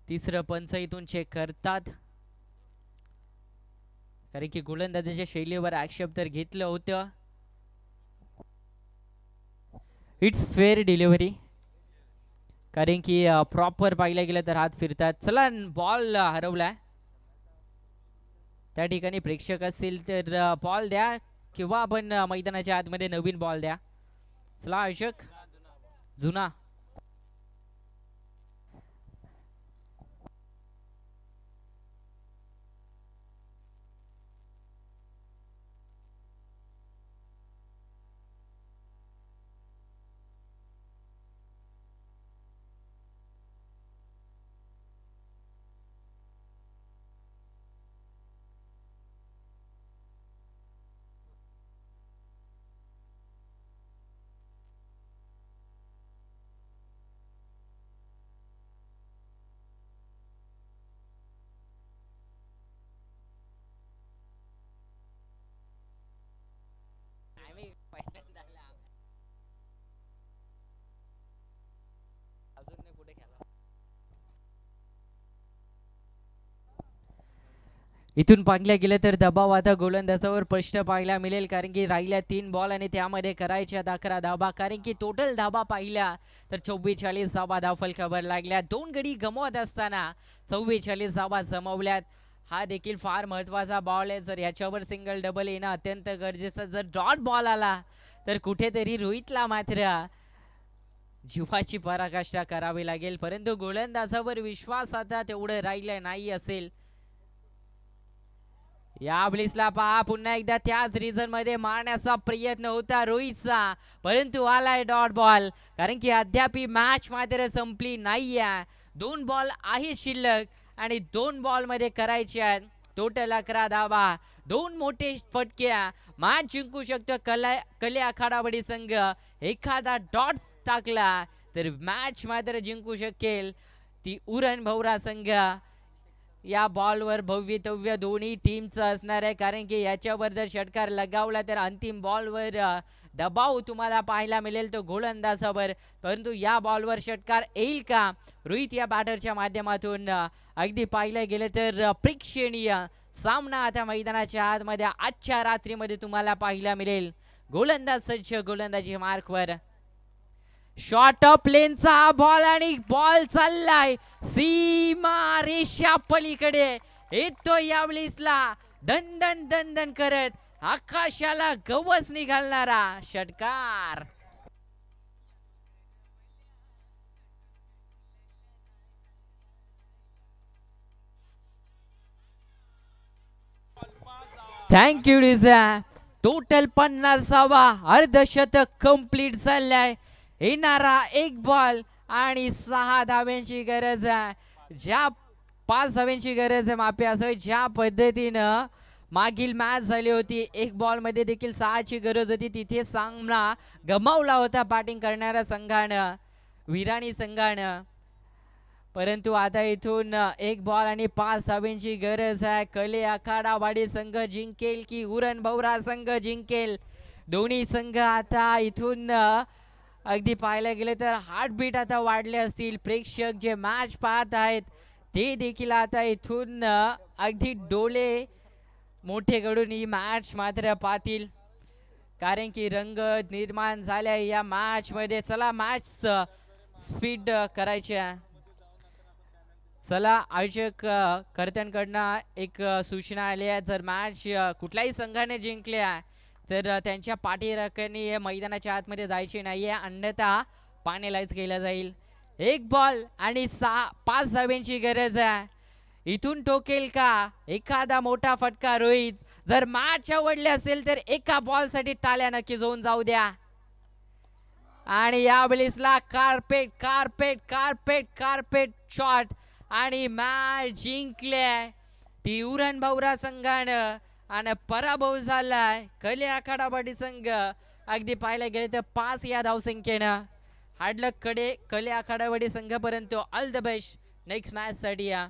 तिसरं पंच इथून चेक करतात, कारण की गोलंदाजाच्या शैलीवर आक्षेप तर घेतलं होतं. इट्स फेअर डिलिव्हरी, कारण की प्रॉपर पाहिलं गेलं तर हात फिरतात. चला बॉल हरवलाय, त्या ठिकाणी प्रेक्षक असतील तर बॉल द्या किंवा आपण मैदानाच्या आतमध्ये नवीन बॉल द्या. चला अशोक जुना. इथून पाहिल्या गेलं तर दबाव आता गोलंदाजावर स्पष्ट पाहायला मिळेल, कारण की राहिल्या 3 बॉल आणि त्यामध्ये करायच्या 11 धाबा, कारण की टोटल धाबा पाहिल्या तर 44 धाबा धावफलकावर लागल्या. 2 गडी गमवत असताना 44 धाबा जमवल्यात. हा देखील फार महत्वाचा बॉल आहे. जर याच्यावर सिंगल डबल येणं अत्यंत गरजेचं. जर डॉट बॉल आला तर कुठेतरी रोहितला मात्र जीवाची पराकाष्ठा करावी लागेल, परंतु गोलंदाजावर विश्वास आता तेवढं राहिलं नाही असेल. या ब्लिसला पहा, पुन्हा एकदा त्याच रिझन मध्ये मारण्याचा प्रयत्न होता रोहितचा, परंतु आलाय डॉट बॉल, कारण की अद्याप मॅच मात्र संपली नाहीये. 2 बॉल आहे शिल्लक आणि 2 बॉल मध्ये करायचे आहेत टोटल 11 धावा. 2 मोठे फटक्या मॅच जिंकू शकतो कले आखाडावाडी संघ. एखादा डॉट टाकला तर मॅच मात्र जिंकू शकेल ती उरण भवरा संघ. या बॉलवर भव्यतव्य दोन्ही टीमचं असणार आहे, कारण की याच्यावर जर षटकार लगावला तर अंतिम बॉलवर दबाव तुम्हाला पाहायला मिळेल तो गोलंदाजावर, परंतु या बॉलवर षटकार येईल का रोहित या बॅटरच्या माध्यमातून. अगदी पाहिलं गेलं तर प्रेक्षणीय सामना आता मैदानाच्या आतमध्ये आजच्या रात्रीमध्ये तुम्हाला पाहायला मिळेल. गोलंदाज सज्ज, गोलंदाजी मार्कवर. शॉर्ट अप लेनचा बॉल आणि बॉल चाललाय सीमा रेषा पलीकडे. येतो यावेळीसला दंदन दंदन करत आकाशाला गवस निघालणारा षटकार. थँक्यू डिझा. टोटल 50वा अर्धशतक कंप्लीट झालाय. येणारा 1 बॉल आणि 6 धाव्यांची गरज आहे. ज्या 5 धाव्यांची गरज आहे माफी असावी, ज्या पद्धतीनं मागील मॅच झाली होती 1 बॉल मध्ये देखील 6ची गरज होती, तिथे सामना गमावला होता बॅटिंग करणाऱ्या संघानं, विराणी संघानं, परंतु आता इथून 1 बॉल आणि 5 धाव्यांची गरज आहे. कले आखाडावाडी संघ जिंकेल की उरण भवरा संघ जिंकेल. दोन्ही संघ आता इथून अगदी पाहायला गेले तर हार्टबीट आता वाढले असतील. प्रेक्षक जे मॅच पाहत आहेत ते देखील आता इथून अगदी डोळे मोठे करून ही मॅच मात्र पाहतील, कारण की रंग निर्माण झाल्या या मॅच मध्ये. चला मॅच स्पीड करायची आहे. चला आयोजक कर्त्यांकडनं एक सूचना आली आहे, जर मॅच कुठल्याही संघाने जिंकल्या तर त्यांच्या पाठीराखणी मैदानाच्या आतमध्ये जायची नाहीये, अन्यथा पाण्यालाच केला जाईल. 1 बॉल आणि 5 धाव्यांची गरज आहे. इथून टोकेल का एखादा मोठा फटका रोहित. जर मॅच आवडली असेल तर एका बॉल साठी टाळ्या नक्की जाऊन जाऊ द्या. आणि या बलिसला carpet carpet carpet carpet shot आणि मॅच जिंकले ती उरण भवरा संघानं आणि पराभव झालाय कले आखाडावाडी संघ. अगदी पाहायला गेले तर 5 या धावसंख्येनं हाडलक कडे कले आखाडावाडी संघ, परंतु all the best next match साठी या.